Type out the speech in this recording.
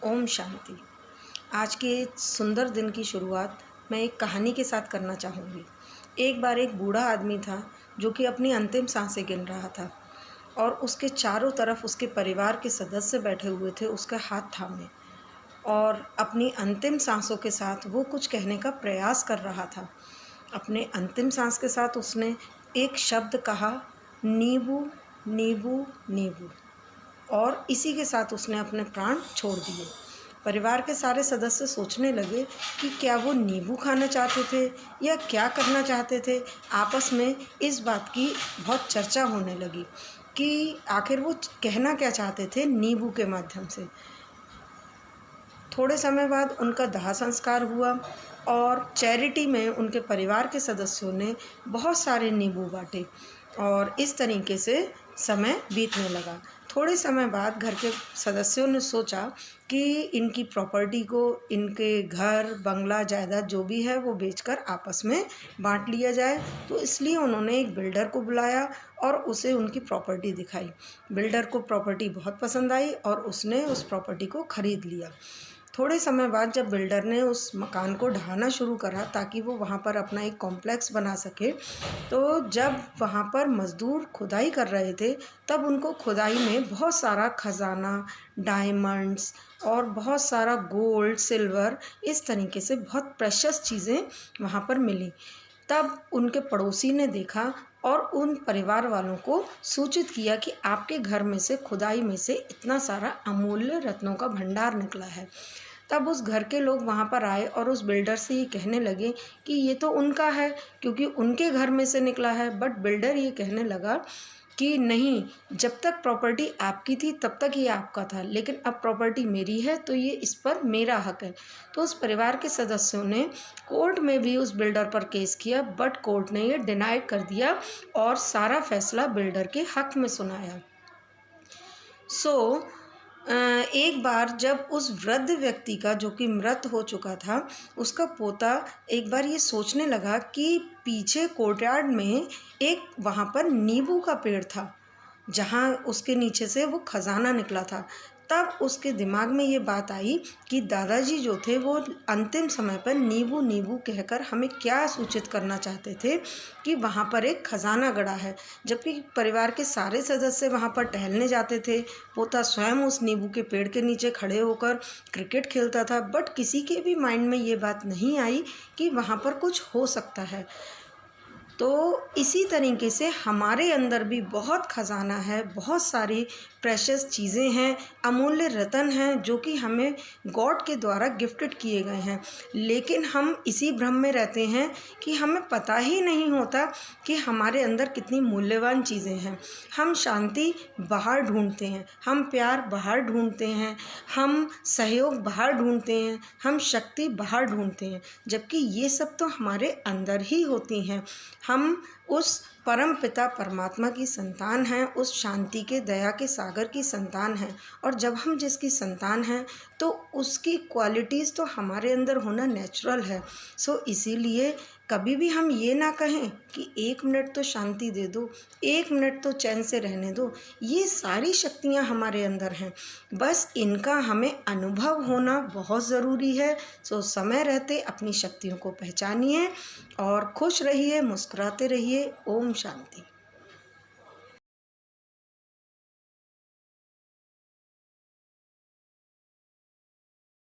ओम शांति। आज के सुंदर दिन की शुरुआत मैं एक कहानी के साथ करना चाहूँगी। एक बार एक बूढ़ा आदमी था जो कि अपनी अंतिम सांसें गिन रहा था और उसके चारों तरफ उसके परिवार के सदस्य बैठे हुए थे उसका हाथ थामे, और अपनी अंतिम सांसों के साथ वो कुछ कहने का प्रयास कर रहा था। अपने अंतिम सांस के साथ उसने एक शब्द कहा, नींबू नींबू नींबू, और इसी के साथ उसने अपने प्राण छोड़ दिए। परिवार के सारे सदस्य सोचने लगे कि क्या वो नींबू खाना चाहते थे या क्या करना चाहते थे। आपस में इस बात की बहुत चर्चा होने लगी कि आखिर वो कहना क्या चाहते थे नींबू के माध्यम से। थोड़े समय बाद उनका दाह संस्कार हुआ और चैरिटी में उनके परिवार के सदस्यों ने बहुत सारे नींबू बांटे और इस तरीके से समय बीतने लगा। थोड़े समय बाद घर के सदस्यों ने सोचा कि इनकी प्रॉपर्टी को, इनके घर बंगला जायदाद जो भी है वो बेचकर आपस में बांट लिया जाए। तो इसलिए उन्होंने एक बिल्डर को बुलाया और उसे उनकी प्रॉपर्टी दिखाई। बिल्डर को प्रॉपर्टी बहुत पसंद आई और उसने उस प्रॉपर्टी को खरीद लिया। थोड़े समय बाद जब बिल्डर ने उस मकान को ढहाना शुरू करा ताकि वो वहाँ पर अपना एक कॉम्प्लेक्स बना सके, तो जब वहाँ पर मज़दूर खुदाई कर रहे थे तब उनको खुदाई में बहुत सारा खजाना, डायमंड्स और बहुत सारा गोल्ड, सिल्वर, इस तरीके से बहुत प्रेशियस चीज़ें वहाँ पर मिली। तब उनके पड़ोसी ने देखा और उन परिवार वालों को सूचित किया कि आपके घर में से, खुदाई में से इतना सारा अमूल्य रत्नों का भंडार निकला है। तब उस घर के लोग वहाँ पर आए और उस बिल्डर से ये कहने लगे कि ये तो उनका है क्योंकि उनके घर में से निकला है। बट बिल्डर ये कहने लगा कि नहीं, जब तक प्रॉपर्टी आपकी थी तब तक ये आपका था, लेकिन अब प्रॉपर्टी मेरी है तो ये इस पर मेरा हक है। तो उस परिवार के सदस्यों ने कोर्ट में भी उस बिल्डर पर केस किया, बट कोर्ट ने ये डिनाइड कर दिया और सारा फैसला बिल्डर के हक में सुनाया। एक बार जब उस वृद्ध व्यक्ति का, जो कि मृत हो चुका था, उसका पोता एक बार ये सोचने लगा कि पीछे कोर्टयार्ड में एक वहाँ पर नींबू का पेड़ था जहाँ उसके नीचे से वो खजाना निकला था। तब उसके दिमाग में ये बात आई कि दादाजी जो थे वो अंतिम समय पर नींबू नींबू कहकर हमें क्या सूचित करना चाहते थे कि वहाँ पर एक खजाना गड़ा है। जबकि परिवार के सारे सदस्य वहाँ पर टहलने जाते थे, पोता स्वयं उस नींबू के पेड़ के नीचे खड़े होकर क्रिकेट खेलता था, बट किसी के भी माइंड में ये बात नहीं आई कि वहाँ पर कुछ हो सकता है। तो इसी तरीके से हमारे अंदर भी बहुत खजाना है, बहुत सारी प्रेशियस चीज़ें हैं, अमूल्य रत्न हैं जो कि हमें गॉड के द्वारा गिफ्टेड किए गए हैं। लेकिन हम इसी भ्रम में रहते हैं कि हमें पता ही नहीं होता कि हमारे अंदर कितनी मूल्यवान चीज़ें हैं। हम शांति बाहर ढूंढते हैं, हम प्यार बाहर ढूंढते हैं, हम सहयोग बाहर ढूंढते हैं, हम शक्ति बाहर ढूंढते हैं, जबकि ये सब तो हमारे अंदर ही होती हैं। हम उस परम पिता परमात्मा की संतान हैं, उस शांति के, दया के सागर की संतान हैं, और जब हम जिसकी संतान हैं तो उसकी क्वालिटीज़ तो हमारे अंदर होना नेचुरल है। इसीलिए कभी भी हम ये ना कहें कि 1 मिनट तो शांति दे दो, 1 मिनट तो चैन से रहने दो। ये सारी शक्तियाँ हमारे अंदर हैं, बस इनका हमें अनुभव होना बहुत ज़रूरी है। समय रहते अपनी शक्तियों को पहचानिए और खुश रहिए, मुस्कुराते रहिए। ओम शांति।